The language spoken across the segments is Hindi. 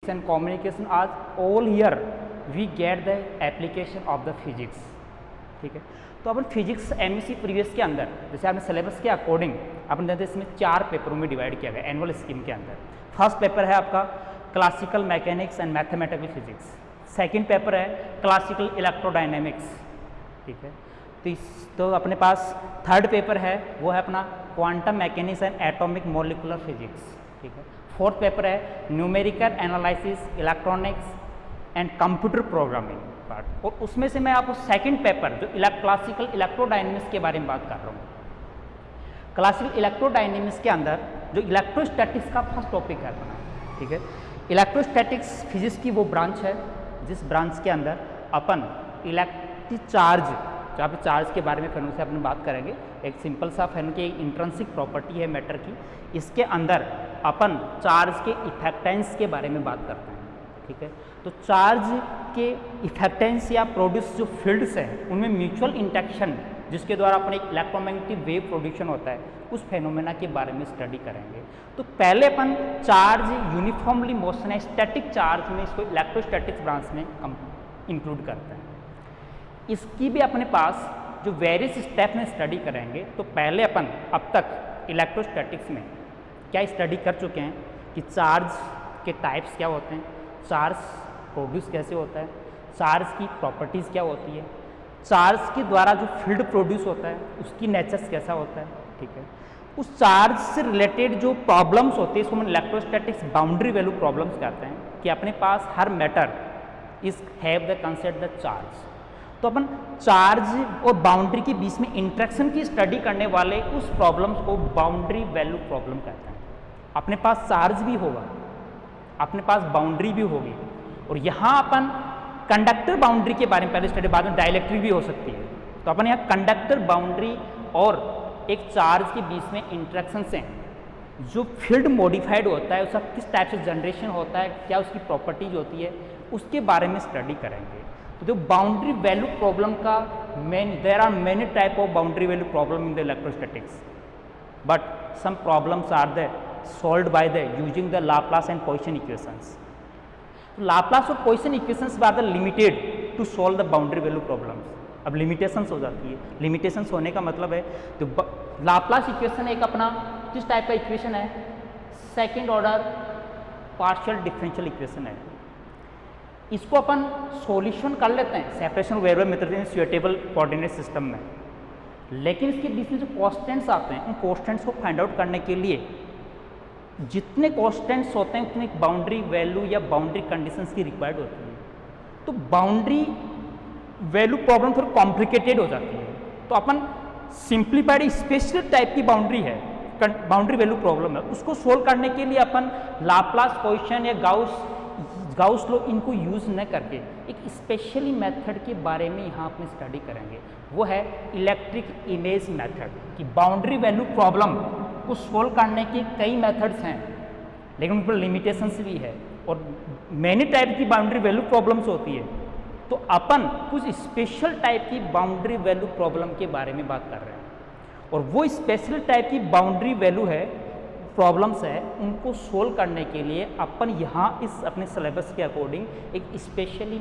and communication as all here we get the application of the physics। ठीक है, तो अपन फिजिक्स एमएससी प्रीवियस के अंदर जैसे आपने सिलेबस के अकॉर्डिंग अपन देखते हैं इसमें 4 पेपरों में डिवाइड किया गया एनुअल स्कीम के अंदर। फर्स्ट पेपर है आपका classical mechanics and mathematical physics, second paper है क्लासिकल इलेक्ट्रोडायनेमिक्स। ठीक है, तो अपने पास थर्ड पेपर है वो है अपना quantum mechanics and atomic molecular physics. ठीक है, फोर्थ पेपर है numerical analysis electronics and computer programming part, और उसमें से मैं आपको सेकंड पेपर जो क्लासिकल इलेक्ट्रोडायनेमिक्स के बारे में बात कर रहा हूँ। क्लासिकल इलेक्ट्रोडायनेमिक्स के अंदर जो इलेक्ट्रोस्टैटिक्स का फर्स्ट टॉपिक है अपना। ठीक है, इलेक्ट्रोस्टैटिक्स फिजिक्स की वो ब्रांच है जिस ब्रांच के अंदर अपन इलेक्ट्रिक चार्ज, जहाँ पे चार्ज के बारे में फिर से अपन बात करेंगे। एक सिंपल सा फिर की इंट्रिंसिक प्रॉपर्टी है मैटर की, इसके अंदर अपन चार्ज के इफेक्टेंस के बारे में बात करते हैं। ठीक है, तो चार्ज के इफेक्टेंस या प्रोड्यूस जो फील्ड्स हैं उनमें म्यूचुअल इंटरेक्शन जिसके द्वारा अपने इलेक्ट्रोमैग्नेटिक वेव प्रोड्यूशन होता है उस फेनोमेना के बारे में स्टडी करेंगे। तो पहले अपन चार्ज यूनिफॉर्मली मोशन है स्टैटिक चार्ज में इसको इलेक्ट्रोस्टैटिक्स ब्रांच में इंक्लूड करते हैं। इसकी भी अपने पास जो वेरियस स्टेप में स्टडी करेंगे। तो पहले अपन अब तक इलेक्ट्रोस्टैटिक्स में क्या स्टडी कर चुके हैं कि चार्ज के टाइप्स क्या होते हैं, चार्ज प्रोड्यूस कैसे होता है, चार्ज की प्रॉपर्टीज़ क्या होती है, चार्ज के द्वारा जो फील्ड प्रोड्यूस होता है उसकी नेचर्स कैसा होता है। ठीक है, उस चार्ज से रिलेटेड जो प्रॉब्लम्स होते हैं इसको हम इलेक्ट्रोस्टैटिक्स बाउंड्री वैल्यू प्रॉब्लम्स कहते हैं कि अपने पास हर matter is have the concept the charge. तो अपन चार्ज और बाउंड्री के बीच में इंट्रैक्शन की स्टडी करने वाले उस प्रॉब्लम्स को बाउंड्री वैल्यू प्रॉब्लम कहते हैं। अपने पास चार्ज भी होगा, अपने पास बाउंड्री भी होगी, और यहाँ अपन कंडक्टर बाउंड्री के बारे में पहले स्टडी, बाद में डाइलेक्ट्रिक भी हो सकती है। तो अपन यहाँ कंडक्टर बाउंड्री और एक चार्ज के बीच में इंट्रैक्शन से जो फील्ड मॉडिफाइड होता है उसका किस टाइप से जनरेशन होता है, क्या उसकी प्रॉपर्टीज होती है, उसके बारे में स्टडी करेंगे। तो जो बाउंड्री वैल्यू प्रॉब्लम का there are many type of boundary value problem in the electrostatics, but some problems are the solved by the using the Laplace and Poisson equations. तो Laplace और Poisson equations are the limited to solve the boundary value problems. अब limitations हो जाती है, limitations होने का मतलब है तो Laplace equation एक अपना किस टाइप का इक्वेशन है, second order partial differential equation है। इसको अपन सॉल्यूशन कर लेते हैं separation variable method in suitable coordinate system में, लेकिन इसके बीच में जो कॉन्स्टेंट्स आते हैं उन कॉन्स्टेंट्स को फाइंड आउट करने के लिए जितने कॉन्स्टेंट्स होते हैं उतनी बाउंड्री वैल्यू या बाउंड्री कंडीशंस की रिक्वायर्ड होती है। तो बाउंड्री वैल्यू प्रॉब्लम थोड़ी कॉम्प्लिकेटेड हो जाती है। तो अपन सिंप्लीफाइड स्पेशल टाइप की बाउंड्री है, बाउंड्री वैल्यू प्रॉब्लम है, उसको सोल्व करने के लिए अपन लाप्लास पॉइसन या गाउस लॉ इनको यूज़ न करके एक स्पेशली मेथड के बारे में यहाँ अपने स्टडी करेंगे। वो है इलेक्ट्रिक इमेज मेथड कि बाउंड्री वैल्यू प्रॉब्लम को सोल्व करने के कई मेथड्स हैं, लेकिन उन पर लिमिटेशंस भी है और मैनी टाइप की बाउंड्री वैल्यू प्रॉब्लम्स होती है। तो अपन कुछ स्पेशल टाइप की बाउंड्री वैल्यू प्रॉब्लम के बारे में बात कर रहे हैं, और वो स्पेशल टाइप की बाउंड्री वैल्यू है प्रॉब्लम्स है, उनको सोल्व करने के लिए अपन यहाँ इस अपने सिलेबस के अकॉर्डिंग एक स्पेशली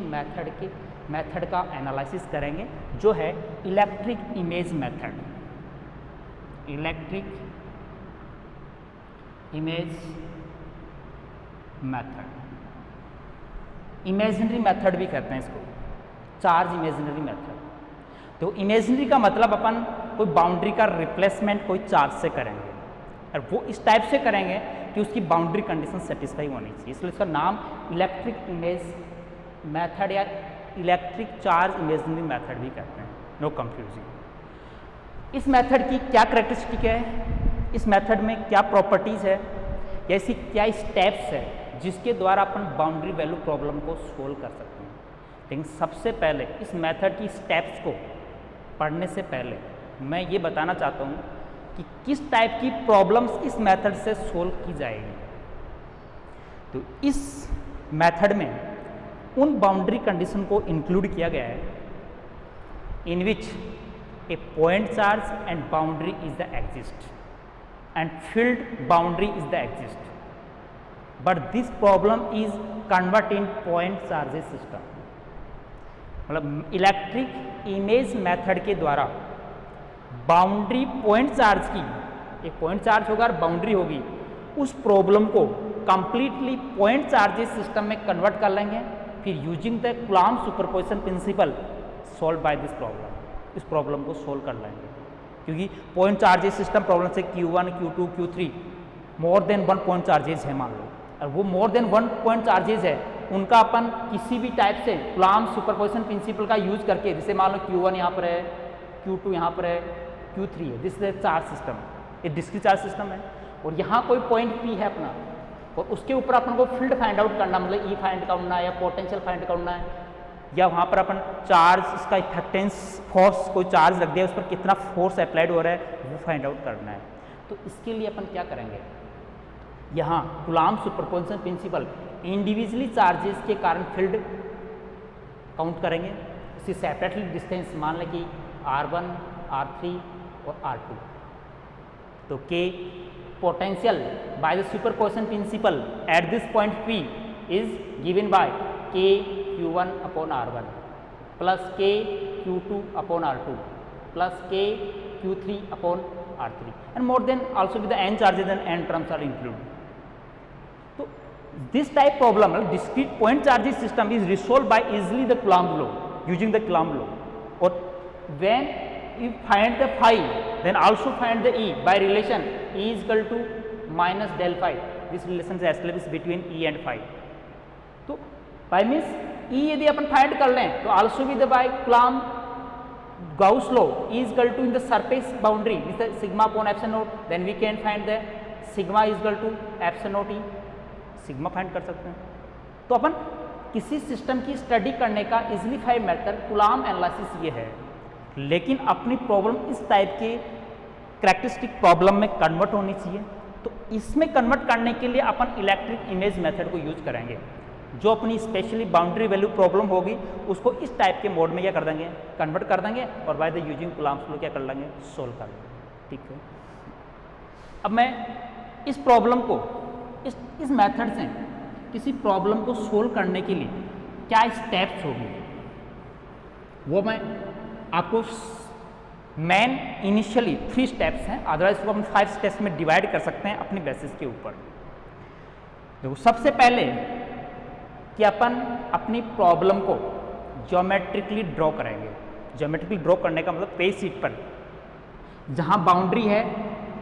मेथड का एनालिसिस करेंगे जो है electric image method. Electric image method, imaginary method भी कहते हैं इसको, चार्ज इमेजिनरी मेथड। तो इमेजिनरी का मतलब अपन कोई बाउंड्री का रिप्लेसमेंट कोई चार्ज से करेंगे, और वो इस टाइप से करेंगे कि उसकी बाउंड्री कंडीशन सेटिस्फाई होनी चाहिए, इसलिए इसका नाम इलेक्ट्रिक इमेज मेथड या इलेक्ट्रिक चार्ज इमेजिनरी मेथड भी कहते हैं, नो कंफ्यूजिंग। इस मेथड की क्या करेक्टरिस्टिक है, इस मेथड में क्या प्रॉपर्टीज़ है, या ऐसी क्या स्टेप्स है जिसके द्वारा अपन बाउंड्री वैल्यू प्रॉब्लम को सोल्व कर सकते हैं। लेकिन सबसे पहले इस मेथड की स्टेप्स को पढ़ने से पहले मैं ये बताना चाहता हूँ कि किस टाइप की प्रॉब्लम्स इस मेथड से सोल्व की जाएगी। तो इस मेथड में उन बाउंड्री कंडीशन को इंक्लूड किया गया है in which a point charge and boundary is the exist and field boundary is the exist, but this problem is convert in point charges system. मतलब इलेक्ट्रिक इमेज मेथड के द्वारा बाउंड्री पॉइंट चार्ज की, एक पॉइंट चार्ज होगा और बाउंड्री होगी, उस प्रॉब्लम को कंप्लीटली पॉइंट चार्जेस सिस्टम में कन्वर्ट कर लेंगे, फिर using the Coulomb superposition principle solve by this problem, इस प्रॉब्लम को सोल्व कर लेंगे। क्योंकि पॉइंट चार्जेस सिस्टम प्रॉब्लम से Q1, Q2, Q3 more than 1 point charges है मान लो, और वो मोर देन 1 पॉइंट चार्जेस है, उनका अपन किसी भी टाइप से कूलॉम सुपरपोजिशन प्रिंसिपल का यूज करके, जैसे मान लो Q1 यहाँ पर है, Q2 यहाँ पर है, Q3 है, दिस इज चार्ज सिस्टम, ये डिस्क्रीट चार्ज सिस्टम है, और यहाँ कोई पॉइंट P है अपना, और उसके ऊपर अपन को फील्ड फाइंड आउट करना, मतलब E फाइंड करना है या पोटेंशियल फाइंड करना है, या वहाँ पर अपन चार्ज, इसका इफेक्टेंस फोर्स, कोई चार्ज रख दिया उस पर कितना फोर्स अप्लाइड हो रहा है वो फाइंड आउट करना है। तो इसके लिए अपन क्या करेंगे, यहाँ Coulomb superposition principle individually charges के कारण फील्ड काउंट करेंगे, उसी सेपरेटली डिस्टेंस मान लें कि R1, R3 और R2। तो K potential by the superposition principle at this point P is given by K Q1 upon R1 plus K Q2 upon R2 plus K Q3 upon R3 and more than also with the n charges and n terms are include. तो this type problem discrete point charges system is resolve by easily the Coulomb law, using the Coulomb law, और when you find the phi then also find the E by relation E is equal to minus del phi, this relation is established between E and phi। तो by means E यदि अपन फाइंड कर लें तो also with the by Coulomb Gauss law E is equal to in the surface boundary is the sigma upon epsilon naught, then we can find the sigma is equal to epsilon naught E, sigma find कर सकते हैं। तो अपन किसी सिस्टम की स्टडी करने का easily find method Coulomb analysis ये है, लेकिन अपनी प्रॉब्लम इस टाइप के कैरेक्टरिस्टिक प्रॉब्लम में कन्वर्ट होनी चाहिए। तो इसमें कन्वर्ट करने के लिए अपन इलेक्ट्रिक इमेज मेथड को यूज करेंगे, जो अपनी स्पेशली बाउंड्री वैल्यू प्रॉब्लम होगी उसको इस टाइप के मोड में क्या कर देंगे, कन्वर्ट कर देंगे, और bye the using Coulomb's law क्या कर लेंगे, सोल्व कर लेंगे। ठीक है, अब मैं इस प्रॉब्लम को इस मेथड से किसी प्रॉब्लम को सोल्व करने के लिए क्या स्टेप्स होगी वो मैं आपको मेन इनिशियली 3 स्टेप्स हैं, अदरवाइज को हम 5 स्टेप्स में डिवाइड कर सकते हैं अपनी बेसिस के ऊपर। देखो, सबसे पहले कि अपन अपनी प्रॉब्लम को ज्योमेट्रिकली ड्रॉ करेंगे। ज्योमेट्रिकली ड्रॉ करने का मतलब पेज शीट पर जहां बाउंड्री है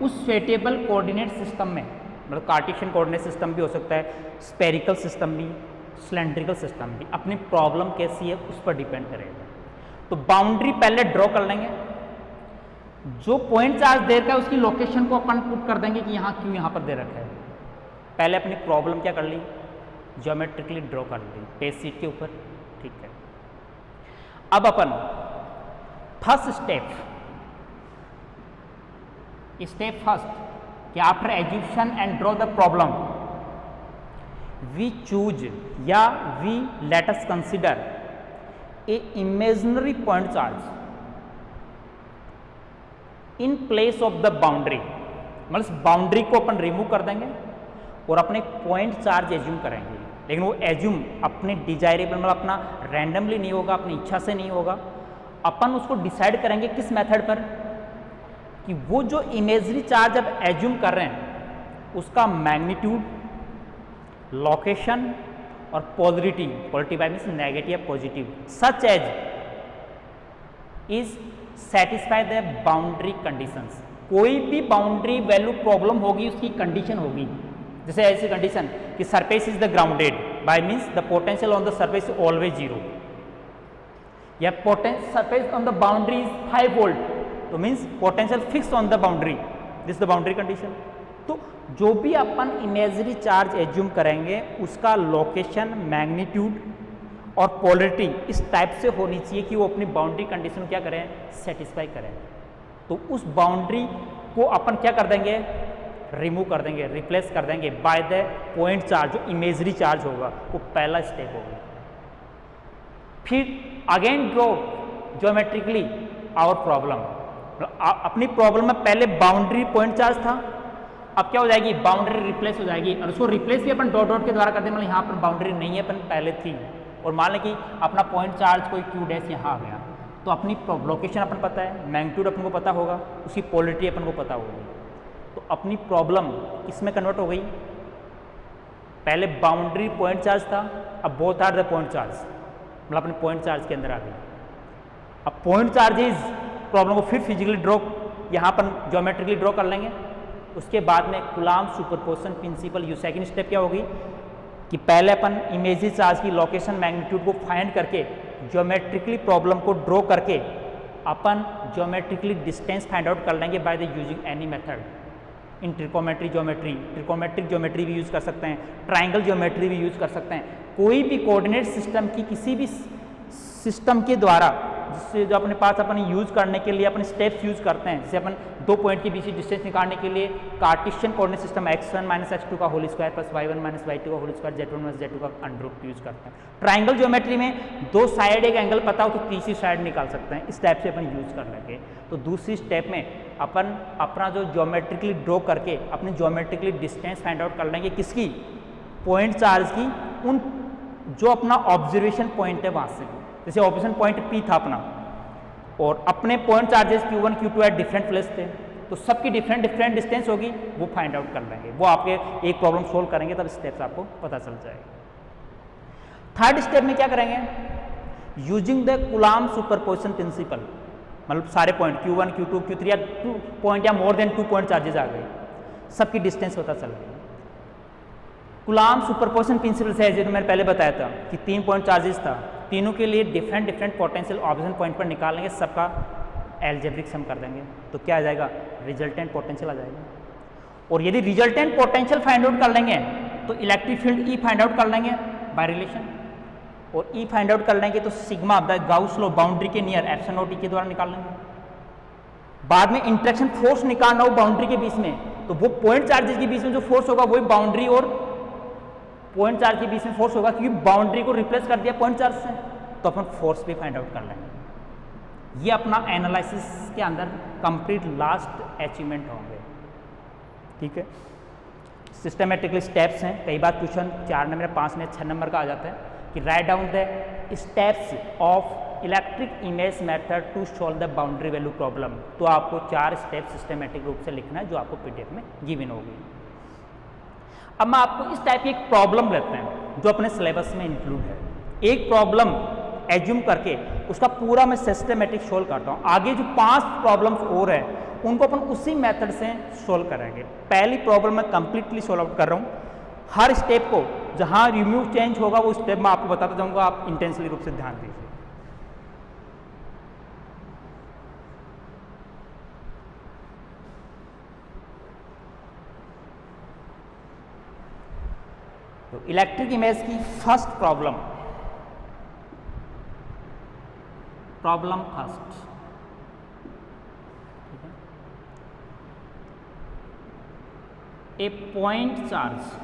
उस स्वेटेबल कोऑर्डिनेट सिस्टम में, मतलब कार्टेशियन कोऑर्डिनेट सिस्टम भी हो सकता है, स्फेरिकल सिस्टम भी, सिलेंड्रिकल सिस्टम भी, अपनी प्रॉब्लम कैसी है उस पर डिपेंड करेगा। तो बाउंड्री पहले ड्रॉ कर लेंगे, जो पॉइंट चार्ज दे रखा है उसकी लोकेशन को अपन पुट कर देंगे कि यहाँ क्यों यहाँ पर दे रखा है। पहले अपनी प्रॉब्लम क्या कर ली, ज्योमेट्रिकली ड्रॉ कर ली पेज शीट के ऊपर। ठीक है, अब अपन फर्स्ट स्टेप कि after execution and draw the problem we choose या we let us consider a imaginary point charge in place of the boundary, मतलब बाउंड्री को अपन रिमूव कर देंगे और अपने पॉइंट चार्ज एज्यूम करेंगे, लेकिन वो एज्यूम अपने डिजायरेबल, मतलब अपना रैंडमली नहीं होगा, अपनी इच्छा से नहीं होगा। अपन उसको डिसाइड करेंगे किस मेथड पर, कि वो जो इमेजरी चार्ज अब एज्यूम कर रहे हैं उसका मैग्नीट्यूड, लोकेशन और पॉजिटिविटी, पॉजिटिव मीन्स नेगेटिव या positive, such as is satisfy the boundary conditions. कोई भी बाउंड्री वैल्यू प्रॉब्लम होगी उसकी कंडीशन होगी, जैसे ऐसी कंडीशन कि surface is the grounded by means the potential on the surface is always 0, या surface on the boundary is 5 volt, तो means potential fix on the boundary, this the boundary condition. तो जो भी अपन इमेजरी चार्ज एज्यूम करेंगे उसका लोकेशन, मैग्नीट्यूड और पोलरिटी इस टाइप से होनी चाहिए कि वो अपनी बाउंड्री कंडीशन क्या करें, सेटिस्फाई करें। तो उस बाउंड्री को अपन क्या कर देंगे, रिमूव कर देंगे, रिप्लेस कर देंगे बाय द पॉइंट चार्ज, जो इमेजरी चार्ज होगा, वो पहला स्टेप होगा। फिर again draw geometrically our problem, अपनी प्रॉब्लम में पहले बाउंड्री पॉइंट चार्ज था, अब क्या हो जाएगी, बाउंड्री रिप्लेस हो जाएगी, और उसको रिप्लेस भी अपन डॉट डॉट के द्वारा करते हैं, मतलब यहाँ पर बाउंड्री नहीं है, अपन पहले थी, और मान लें कि अपना पॉइंट चार्ज कोई क्यू डैश यहाँ आ गया, तो अपनी लोकेशन अपन पता है, मैग्नीट्यूड अपन को पता होगा, उसकी पोलरिटी अपन को पता होगी, तो अपनी प्रॉब्लम इसमें कन्वर्ट हो गई। पहले बाउंड्री पॉइंट चार्ज था, अब both are the point charge, मतलब अपने पॉइंट चार्ज के अंदर आ गई। अब पॉइंट चार्जेज प्रॉब्लम को फिर फिजिकली ड्रॉ, यहाँ पर ज्योमेट्रिकली ड्रॉ कर लेंगे। उसके बाद में Coulomb superposition principle use. Second step क्या होगी कि पहले अपन इमेजिस चार्ज की लोकेशन मैग्नीट्यूड को फाइंड करके ज्योमेट्रिकली प्रॉब्लम को ड्रॉ करके अपन ज्योमेट्रिकली डिस्टेंस फाइंड आउट कर लेंगे by the using any method. इन ट्रिकोमेट्रिक ज्योमेट्री भी यूज़ कर सकते हैं, ट्राइंगल ज्योमेट्री भी यूज़ कर सकते हैं, कोई भी कोऑर्डिनेट सिस्टम की किसी भी सिस्टम के द्वारा, जिससे जो अपने पास अपन यूज़ करने के लिए अपने स्टेप्स यूज़ करते हैं। जैसे अपन दो पॉइंट के बीच डिस्टेंस निकालने के लिए Cartesian coordinate system x1 - x2 का whole square plus y1 - y2 का होल स्क्वायर z1 - z2 का अंडर रूट यूज़ करते हैं। ट्राइंगल ज्योमेट्री में दो साइड एक एंगल पता हो तो तीसरी साइड निकाल सकते हैं, इस टाइप से अपन यूज़ कर लेंगे। तो दूसरी स्टेप में अपन अपना जो ज्योमेट्रिकली ड्रॉ करके अपनी ज्योमेट्रिकली डिस्टेंस फाइंड आउट कर लेंगे, किसकी, पॉइंट चार्ज की, उन जो अपना ऑब्जर्वेशन पॉइंट है वहाँ से। जैसे ऑब्जर्वेशन पॉइंट P था अपना, और अपने point charges Q1 Q2 at different place थे, तो सबकी डिफरेंट डिस्टेंस होगी, वो फाइंड आउट कर लेंगे। वो आपके एक प्रॉब्लम सोल्व करेंगे तब स्टेप्स आपको पता चल जाएगा। थर्ड स्टेप में क्या करेंगे, using the coulomb superposition principal, मतलब सारे पॉइंट Q1 Q2 Q3 या 2 पॉइंट या मोर देन 2 पॉइंट चार्जेस आ गए, सबकी डिस्टेंस पता चल गई। कूलम्ब सुपरपोजिशन प्रिंसिपल से जो मैंने पहले बताया था कि 3 पॉइंट चार्जेस था, तीनों के लिए डिफरेंट पोटेंशियल ऑब्जर्वेशन पॉइंट पर निकालेंगे, सबका एल्जेब्रिक सम कर देंगे, तो क्या आ जाएगा, रिजल्टेंट पोटेंशियल आ जाएगा। और यदि रिजल्टेंट पोटेंशियल फाइंड आउट कर लेंगे तो electric field E find out कर लेंगे बाय रिलेशन, और E फाइंड आउट कर लेंगे तो sigma the Gauss law boundary के नियर एप्सिलॉन नॉट E के द्वारा निकाल लेंगे। बाद में इंटरेक्शन फोर्स निकालना हो बाउंड्री के बीच में, तो वो पॉइंट चार्जेस के बीच में जो फोर्स होगा वही बाउंड्री और पॉइंट चार्ज के बीच में फोर्स होगा, क्योंकि बाउंड्री को रिप्लेस कर दिया पॉइंट चार्ज से, तो अपन फोर्स भी फाइंड आउट कर लेंगे। ये अपना एनालिसिस के अंदर कंप्लीट लास्ट अचीवमेंट होंगे। ठीक है, सिस्टमेटिकली स्टेप्स हैं, कई बार क्वेश्चन 4 नंबर 5 में 6 नंबर का आ जाता है कि write down the steps of electric image method to solve the boundary value problem. तो आपको 4 स्टेप सिस्टमेटिक रूप से लिखना है, जो आपको PDF में गिवन होगी। अब मैं आपको इस टाइप की एक प्रॉब्लम लेते हैं जो अपने सिलेबस में इंक्लूड है। एक प्रॉब्लम एज्यूम करके उसका पूरा मैं सिस्टमेटिक सोल्व करता हूँ। आगे जो 5 प्रॉब्लम्स और हैं उनको अपन उसी मेथड से सोल्व करेंगे। पहली प्रॉब्लम मैं कंप्लीटली सोल्व आउट कर रहा हूँ, हर स्टेप को जहाँ रिम्यूव चेंज होगा वो स्टेप मैं आपको बताता जाऊँगा, आप इंटेंसली रूप से ध्यान दीजिए। तो इलेक्ट्रिक इमेज की first problem first, a point charge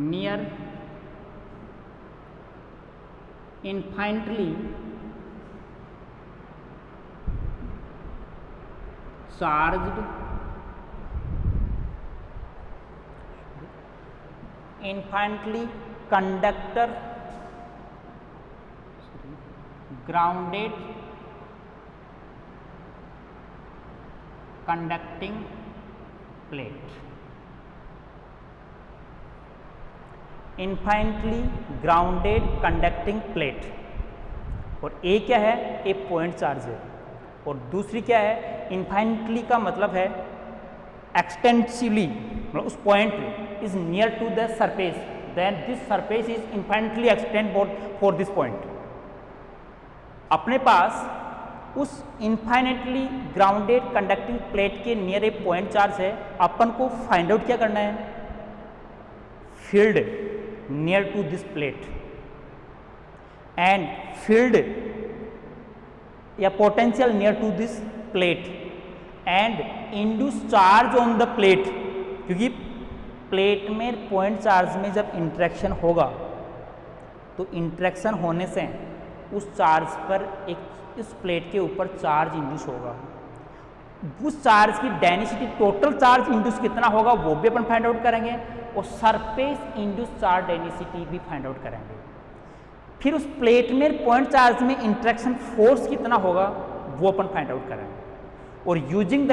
near infinitely charged infinitely conductor grounded conducting plate, infinitely grounded conducting plate। और ए क्या है, ए पॉइंट चार्ज है, और दूसरी क्या है, इन्फाइनिटली का मतलब है एक्सटेंसिवली, मतलब उस point is near to the surface, then this surface is infinitely extend for this point. अपने पास उस इन्फाइनिटली ग्राउंडेड कंडक्टिंग प्लेट के नियर ए पॉइंट चार्ज है, अपन को फाइंड आउट क्या करना है, field near to this plate and field या potential near to this plate and induce charge on the plate, क्योंकि प्लेट में पॉइंट चार्ज में जब इंटरेक्शन होगा तो इंटरेक्शन होने से उस चार्ज पर एक इस प्लेट के ऊपर चार्ज इंड्यूस होगा, उस चार्ज की डेंसिटी, टोटल चार्ज इंड्यूस कितना होगा वो भी अपन फाइंड आउट करेंगे, और सरफेस इंड्यूस चार्ज डेंसिटी भी फाइंड आउट करेंगे। फिर उस प्लेट में पॉइंट चार्ज में इंटरेक्शन फोर्स कितना होगा वो अपन फाइंड आउट करेंगे, और using the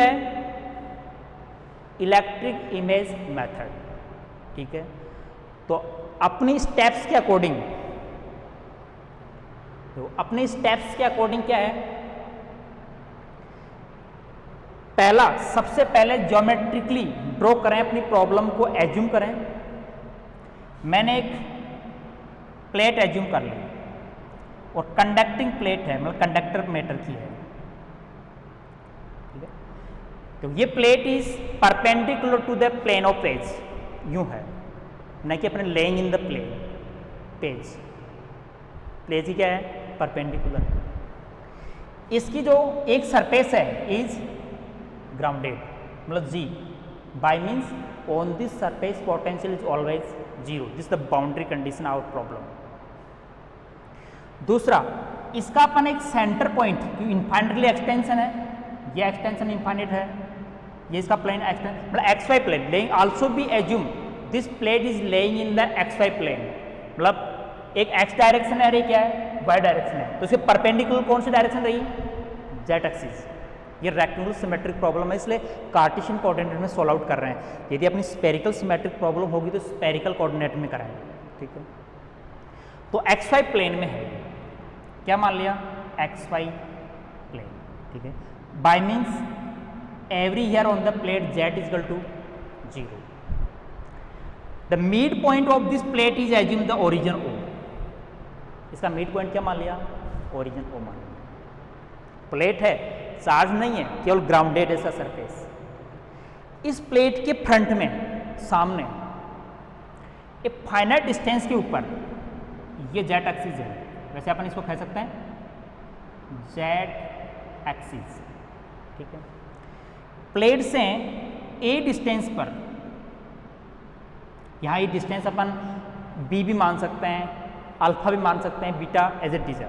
electric image method. ठीक है, तो अपनी स्टेप्स के अकॉर्डिंग, तो अपने स्टेप्स के अकॉर्डिंग क्या है, पहला सबसे पहले ज्योमेट्रिकली ड्रॉ करें, अपनी प्रॉब्लम को एज्यूम करें। मैंने एक प्लेट एज्यूम कर ली और कंडक्टिंग प्लेट है, मतलब कंडक्टर मेटल की है। ठीक है, तो ये plate is perpendicular to the plane of page, यूं है, न कि अपने laying in the plane page. प्लेज ही क्या है, परपेंडिकुलर है। इसकी जो एक सरफेस है इज ग्राउंडेड, मतलब जी, by means on this surface potential is always zero, this the boundary condition our problem. दूसरा, इसका अपन एक सेंटर पॉइंट, इनफाइनाइटली एक्सटेंशन है, ये एक्सटेंशन इनफाइनाइट है, ये इसका प्लेन एक्सटेंशन, मतलब X Y plane, lying also be assume this plate is lying in the X Y plane, मतलब एक एक्स डायरेक्शन है, क्या है, वाई डायरेक्शन है, तो इसके परपेंडिकुलर कौन सी डायरेक्शन रही, जेड एक्सिस। ये रेक्टेंगुलर सिमेट्रिक प्रॉब्लम है, इसलिए कार्टेशियन कोऑर्डिनेट में सोल्व आउट कर रहे हैं। यदि अपनी स्फेरिकल सिमेट्रिक प्रॉब्लम होगी तो स्फेरिकल कोऑर्डिनेट में कराएंगे। ठीक है, तो एक्स वाई प्लेन में है, क्या मान लिया, एक्स वाई प्लेन। ठीक है, by means everywhere on the plate Z is equal to 0। The mid point of this plate is assume the origin O, इसका मिड पॉइंट क्या मान लिया, ओरिजिन ओ मान लिया। प्लेट है, चार्ज नहीं है, केवल ग्राउंडेड है इसका सरफेस। इस प्लेट के फ्रंट में, सामने एक फाइनाइट डिस्टेंस के ऊपर ये जेड एक्सिस है, वैसे अपन इसको कह सकते हैं जेड एक्सिस। ठीक है, प्लेट से ए डिस्टेंस पर, यहाँ ये डिस्टेंस अपन बी भी मान सकते हैं, अल्फा भी मान सकते हैं, beta as it is.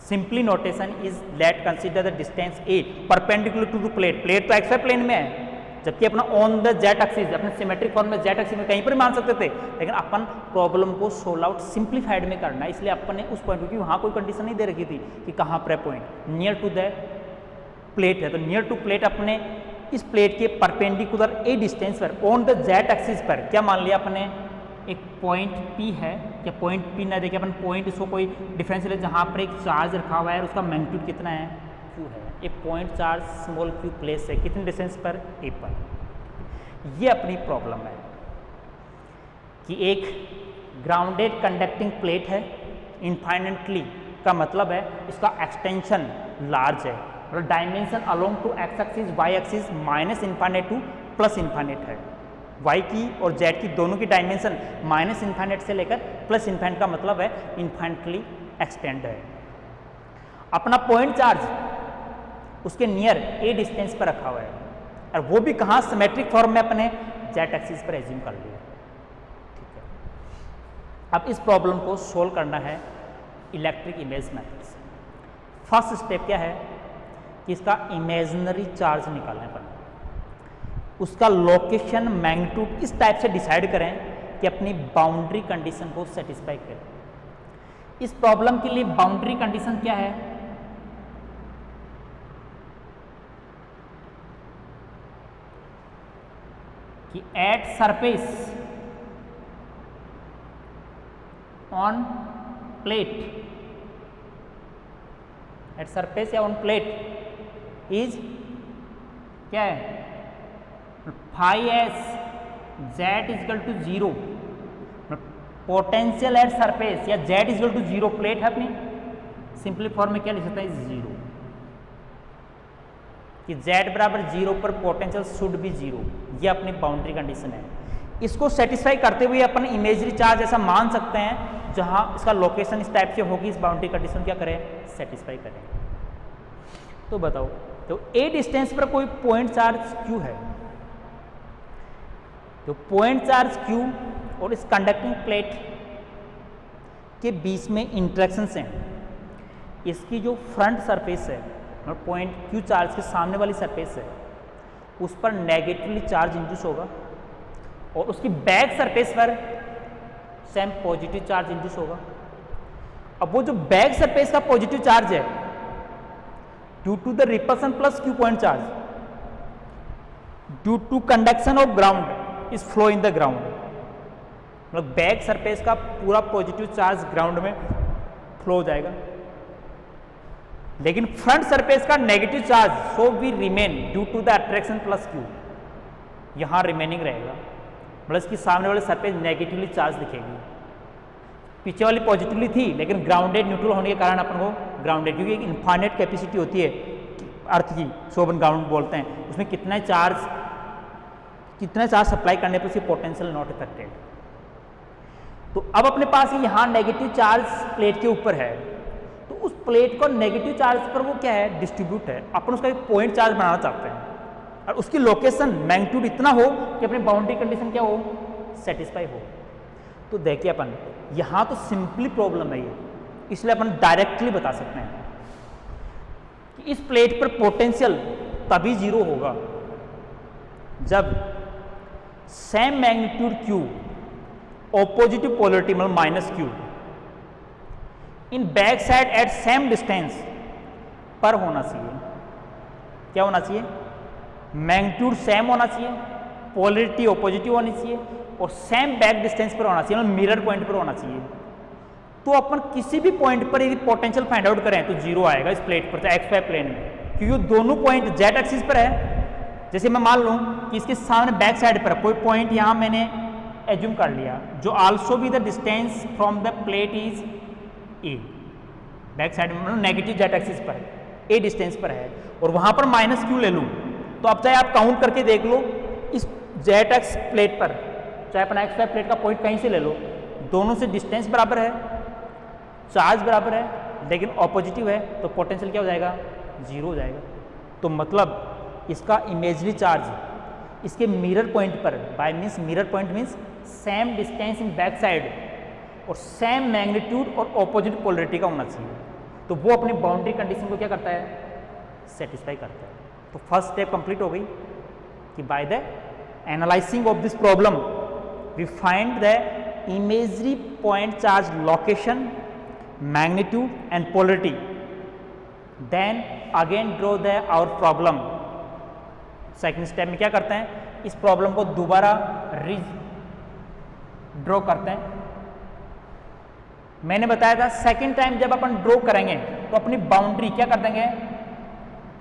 Simply notation is let consider the distance A perpendicular to the plate, plate तो एक्स वाई प्लेन में है, जबकि अपना ऑन द जेड एक्सिस, अपने सिमेट्रिक फॉर्म में जेड एक्सिस में कहीं पर मान सकते थे, लेकिन अपन प्रॉब्लम को सोल्व आउट सिंप्लीफाइड में करना है, इसलिए अपन ने उस पॉइंट, क्योंकि वहाँ कोई कंडीशन नहीं दे रखी थी कि कहाँ पर point near to the plate है, तो नियर टू प्लेट अपने इस प्लेट के परपेंडिकुलर ए डिस्टेंस पर ऑन द जेड एक्सिस पर क्या मान लिया अपने, एक पॉइंट P है, या पॉइंट P ना देखे अपन पॉइंट, इसको कोई डिफरेंशियल है जहाँ पर एक चार्ज रखा हुआ है और उसका मैग्नीट्यूड कितना है, Q है, एक point charge small q place है, कितने डिस्टेंस पर, A पर। ये अपनी प्रॉब्लम है कि एक ग्राउंडेड कंडक्टिंग प्लेट है, इनफाइनाइटली का मतलब है इसका एक्सटेंशन लार्ज है, और dimension along to X axis Y axis minus infinite to plus infinite है। y की और z की दोनों की डायमेंशन माइनस इनफाइनाइट से लेकर प्लस इनफाइनाइट का मतलब है इनफाइनाइटली एक्सटेंड है। अपना पॉइंट चार्ज उसके नियर ए डिस्टेंस पर रखा हुआ है, और वो भी कहाँ, सिमेट्रिक फॉर्म में अपने जेड एक्सिस पर एज्यूम कर लिया। ठीक है, अब इस प्रॉब्लम को सोल्व करना है इलेक्ट्रिक इमेज मेथड से। फर्स्ट स्टेप क्या है कि इसका इमेजिनरी चार्ज निकालना पड़ेगा, उसका लोकेशन मैग्नीट्यूड इस टाइप से डिसाइड करें कि अपनी बाउंड्री कंडीशन को सेटिस्फाई करें। इस प्रॉब्लम के लिए बाउंड्री कंडीशन क्या है, कि at surface on plate, at surface या ऑन प्लेट इज क्या है, phi S Z equal to 0, potential at surface या जेड इजकल टू 0, प्लेट है अपनी, सिंपली फॉर्म में क्या लिख सकता है, 0, कि जेड बराबर 0 पर पोटेंशियल शुड बी 0, ये अपनी बाउंड्री कंडीशन है। इसको सेटिस्फाई करते हुए अपन इमेजरी चार्ज ऐसा मान सकते हैं जहां इसका लोकेशन इस टाइप से होगी, इस बाउंड्री कंडीशन क्या करें, सेटिस्फाई करें। तो बताओ, तो ए डिस्टेंस पर कोई पॉइंट चार्ज क्यू है, तो पॉइंट चार्ज Q और इस कंडक्टिंग प्लेट के बीच में इंटरेक्शन हैं, इसकी जो फ्रंट सरफेस है और पॉइंट Q चार्ज के सामने वाली सरफेस है, उस पर नेगेटिवली चार्ज इंड्यूस होगा और उसकी बैक सरफेस पर सेम पॉजिटिव चार्ज इंड्यूस होगा। अब वो जो बैक सरफेस का पॉजिटिव चार्ज है due to the repulsion plus Q point charge due to conduction of ground is flow in the ground, मतलब बैक सरफेस का पूरा पॉजिटिव चार्ज ग्राउंड में फ्लो हो जाएगा, लेकिन फ्रंट सरफेस का negative charge so we remain due to the attraction plus Q, यहां रिमेनिंग रहेगा, मतलब इसकी सामने वाले सरफेस नेगेटिवली चार्ज दिखेगी, पीछे वाली पॉजिटिवली थी लेकिन ग्राउंडेड न्यूट्रल होने के कारण अपन को ग्राउंडेड, क्योंकि एक इनफाइनाइट कैपेसिटी होती है अर्थ की, सो अपन ग्राउंड बोलते हैं, उसमें कितना चार्ज सप्लाई करने पर उसकी पोटेंशियल नॉट इफेक्टेड। तो अब अपने पास यहाँ नेगेटिव चार्ज प्लेट के ऊपर है, तो उस प्लेट को नेगेटिव चार्ज पर वो क्या है, डिस्ट्रीब्यूट है, अपन उसका एक पॉइंट चार्ज बनाना चाहते हैं और उसकी लोकेशन मैग्नीट्यूड इतना हो कि अपनी बाउंड्री कंडीशन क्या हो, सेटिस्फाई हो। तो देखिए अपन यहाँ तो सिंपली प्रॉब्लम है ये, इसलिए अपन डायरेक्टली बता सकते हैं कि इस प्लेट पर पोटेंशियल तभी जीरो होगा जब same magnitude Q opposite polarity मतलब minus Q in back side at same distance पर होना चाहिए। क्या होना चाहिए, मैग्नीट्यूड सेम होना चाहिए, पोलरिटी ऑपोजिटिव होनी चाहिए और सेम बैक डिस्टेंस पर होना चाहिए, मतलब मिरर पॉइंट पर होना चाहिए। तो अपन किसी भी पॉइंट पर यदि पोटेंशियल फाइंड आउट करें तो जीरो आएगा इस प्लेट पर, एक्स वाई प्लेन में, क्योंकि दोनों पॉइंट जेड एक्सिस पर है। जैसे मैं मान लूँ कि इसके सामने बैक साइड पर कोई पॉइंट यहाँ मैंने एज्यूम कर लिया जो आल्सो भी the distance from the plate is a, back side में नेगेटिव जेड एक्सिस पर है, ए डिस्टेंस पर है और वहाँ पर माइनस क्यू ले लूँ, तो अब चाहे आप काउंट करके देख लो इस जेड एक्स प्लेट पर, चाहे अपना एक्स वाई प्लेट का पॉइंट कहीं से ले लो, दोनों से डिस्टेंस बराबर है, चार्ज बराबर है, लेकिन ऑपोजिटिव है, तो पोटेंशियल क्या हो जाएगा, जीरो हो जाएगा। तो मतलब इसका इमेजरी चार्ज इसके मिरर पॉइंट पर, bye means mirror point means same distance in back side और सेम मैग्नीट्यूड और ऑपोजिट पोलरिटी का होना चाहिए, तो वो अपनी बाउंड्री कंडीशन को क्या करता है, सेटिस्फाई करता है। तो फर्स्ट स्टेप कंप्लीट हो गई कि by the analysing of this problem we find the imagery point charge location, magnitude and polarity, then again draw the our problem. Second step में क्या करते हैं, इस प्रॉब्लम को दोबारा ड्रॉ करते हैं। मैंने बताया था सेकंड टाइम जब अपन ड्रॉ करेंगे तो अपनी बाउंड्री क्या कर देंगे,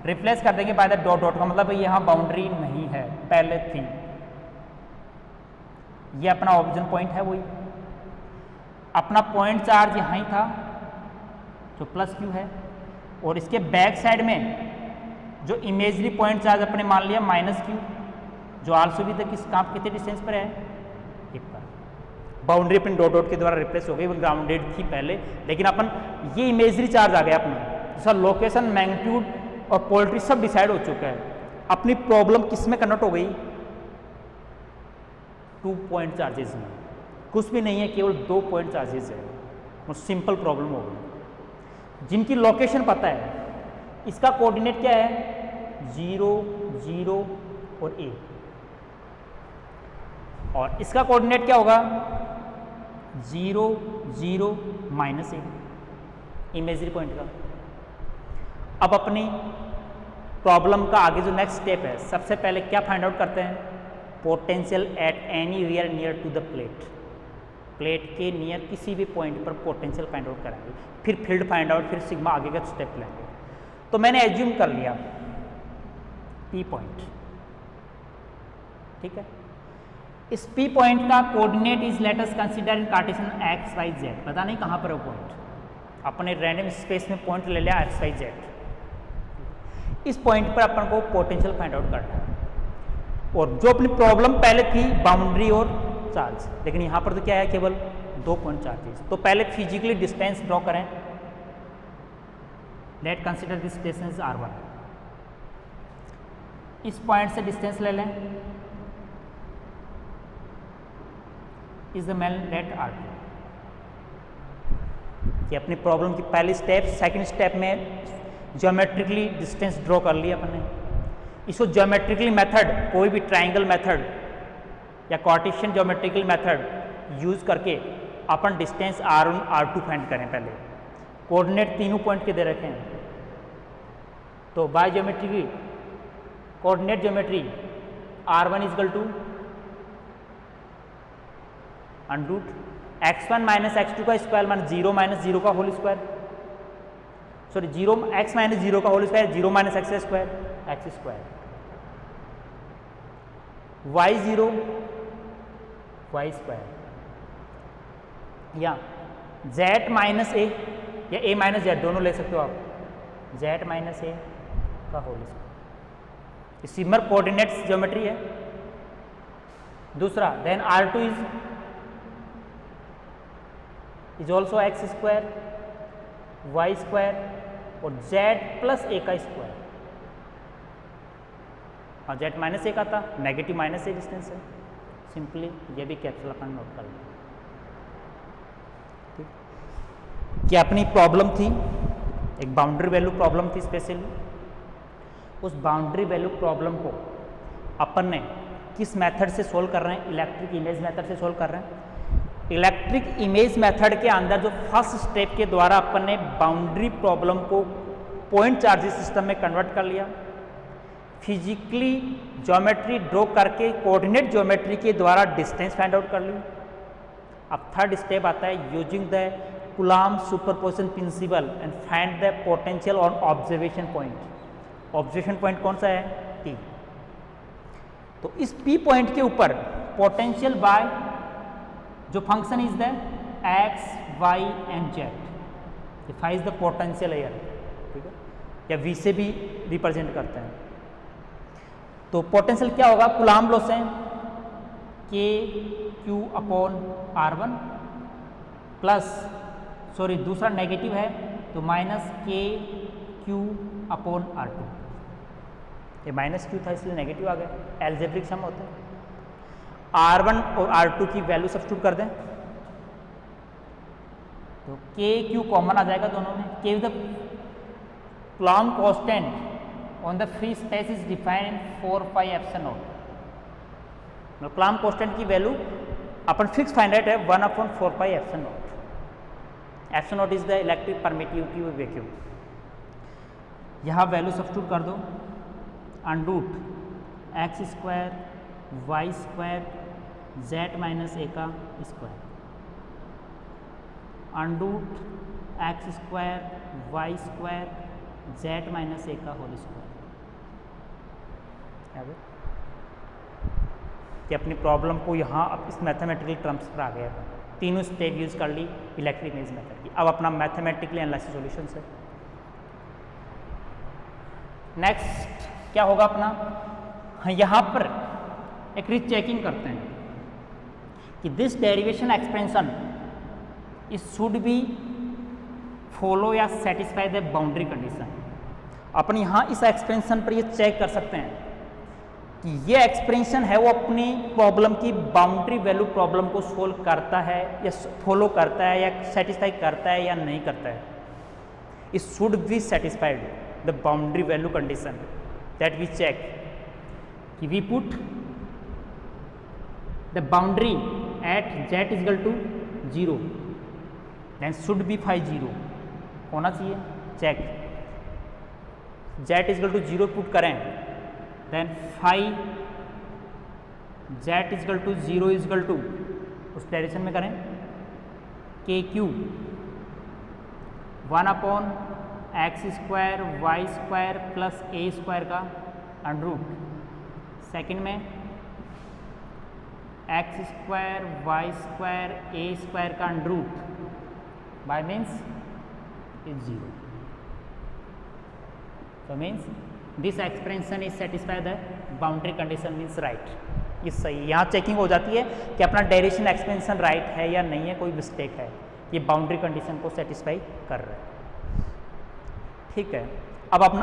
रिप्लेस कर देंगे बाय द डॉट डॉट का, मतलब यहाँ बाउंड्री नहीं है, पहले थी, ये अपना ओरिजिन पॉइंट है, वही अपना पॉइंट चार्ज यहाँ ही था जो प्लस क्यू है, और इसके बैक साइड में जो इमेजरी पॉइंट चार्ज अपने मान लिया माइनस क्यू, जो आल्सो भी किस काम कितने डिस्टेंस पर है, एक पर। बाउंड्री अपनी डॉट डॉट के द्वारा रिप्लेस हो गई, वो ग्राउंडेड थी पहले, लेकिन अपन ये इमेजरी चार्ज आ गया अपना, जैसा लोकेशन, मैग्नीट्यूड और पोलरिटी सब डिसाइड हो चुका है। अपनी प्रॉब्लम किस में कन्वर्ट हो गई, 2 पॉइंट चार्जेस में, कुछ भी नहीं है, केवल 2 पॉइंट चार्जेस है, वो सिंपल प्रॉब्लम हो गई। जिनकी लोकेशन पता है, इसका कोऑर्डिनेट क्या है, 0 0 और A, और इसका कोऑर्डिनेट क्या होगा, 0 0 -A, इमेजरी पॉइंट का। अब अपनी प्रॉब्लम का आगे जो नेक्स्ट स्टेप है, सबसे पहले क्या फाइंड आउट करते हैं, potential at anywhere near to the plate, plate के नियर किसी भी पॉइंट पर पोटेंशियल फाइंड आउट करेंगे, फिर फील्ड फाइंड आउट, फिर सिग्मा आगे का स्टेप लेंगे। तो मैंने एज्यूम कर लिया P पॉइंट, ठीक है। इस P पॉइंट का coordinate is let us consider in Cartesian X Y Z, पता नहीं कहाँ पर है वो पॉइंट, अपने रैंडम स्पेस में पॉइंट ले लिया एक्स वाई जेड। इस पॉइंट पर अपन को पोटेंशियल फाइंड आउट करना है, और जो अपनी प्रॉब्लम पहले थी बाउंड्री और चार्ज, लेकिन यहाँ पर तो क्या है, केवल 2 पॉइंट चार्जेस। तो पहले फिजिकली डिस्टेंस ड्रॉ करें, late consider this distance R1, इस पॉइंट से डिस्टेंस ले लें, is the main late R2। ये अपनी प्रॉब्लम की पहली स्टेप। सेकंड स्टेप में ज्योमेट्रिकली डिस्टेंस ड्रॉ कर लिया अपन ने, इसको ज्योमेट्रिकली मेथड, कोई भी ट्राइंगल मेथड या कार्टेशियन ज्योमेट्रिकल मेथड यूज करके अपन डिस्टेंस r1 r2 फाइंड करें। पहले कोऑर्डिनेट तीनों पॉइंट के दे रखे हैं, तो by geometry coordinate geometry r1 is equal to under root x1 minus x2 का स्क्वायर मान 0 माइनस 0 का whole square, sorry 0 x minus 0 का whole square 0 minus x square x square, y0 y square या z माइनस a या a माइनस z दोनों ले सकते हो आप, z माइनस a का whole square, similar coordinates geometry है। दूसरा then r2 is also x square Y square और z प्लस a का स्क्वायर, और z माइनस a का था, नेगेटिव माइनस a डिस्टेंस है, सिंपली ये भी कैपिटल अपन नोट कर लें। ठीक, क्या अपनी प्रॉब्लम थी, एक बाउंड्री वैल्यू प्रॉब्लम थी स्पेशली, उस बाउंड्री वैल्यू प्रॉब्लम को अपन ने किस मेथड से सोल्व कर रहे हैं, इलेक्ट्रिक इमेज मेथड से सोल्व कर रहे हैं। इलेक्ट्रिक इमेज मेथड के अंदर जो फर्स्ट स्टेप के द्वारा अपन ने बाउंड्री प्रॉब्लम को पॉइंट चार्जेस सिस्टम में कन्वर्ट कर लिया, फिजिकली ज्योमेट्री ड्रॉ करके कोऑर्डिनेट ज्योमेट्री के द्वारा डिस्टेंस फाइंड आउट कर ली। अब थर्ड स्टेप आता है using the Coulomb superposition principle and find the potential on observation point. Observation point कौन सा है, P। तो इस P पॉइंट के ऊपर पोटेंशियल बाय जो function is the x, y and z, defines the potential air, ठीक है, या v से भी रिप्रेजेंट करते हैं। तो पोटेंशियल क्या होगा, कूलॉम लॉ से k q upon r1 plus, sorry दूसरा नेगेटिव है तो minus k q upon r2, ये माइनस q था इसलिए नेगेटिव आ गया, एल्जेब्रिक सम होता है। r1 और r2 की वैल्यू सब्स्टिट्यूट कर दें तो k q कॉमन आ जाएगा दोनों में। k is the Coulomb constant on the free space is defined 4 pi epsilon nought. Coulomb constant की वैल्यू अपन फिक्स फाइंड आउट है 1/4 pi epsilon nought. Epsilon nought is the electric permittivity of vacuum. यहाँ वैल्यू सब्स्टिट्यूट कर दो, under root X square Y square z minus a का square, under root X square Y square z minus a का होल स्क्वायर। कि अपनी प्रॉब्लम को यहाँ अब इस मैथमेटिकल टर्म्स पर आ गया, तीनों स्टेप यूज कर ली इलेक्ट्रिक इमेज मेथड की। अब अपना मैथमेटिकली एनालिसिस सॉल्यूशन है। नेक्स्ट क्या होगा अपना, हाँ यहाँ पर एक रीचेकिंग करते हैं कि this derivation expansion it should B follow या सेटिस्फाई द बाउंड्री कंडीशन। अपन यहाँ इस एक्सपेंशन पर ये चेक कर सकते हैं कि ये एक्सपेंशन है वो अपनी प्रॉब्लम की बाउंड्री वैल्यू प्रॉब्लम को सोल्व करता है या फॉलो करता है या सेटिस्फाई करता है या नहीं करता है। It should be satisfied the boundary value condition that we check कि we put the boundary at z is equal to 0 then should be phi 0 होना चाहिए। Check z is equal to 0 put करें then phi z is equal to 0 is equal to उस डायरेक्शन में करें k q 1/x square Y square plus a square का अंडरूट, सेकेंड में एक्स स्क्वायर वाई स्क्वायर ए स्क्वायर का अंडरूट बाय मीन्स इज 0। तो means this expression is satisfy the boundary condition means right, ये सही। यहाँ चेकिंग हो जाती है कि अपना डायरेक्शन एक्सपेंशन राइट है या नहीं है, कोई मिस्टेक है, ये बाउंड्री कंडीशन को सेटिस्फाई कर रहा है। ठीक है, अब अपना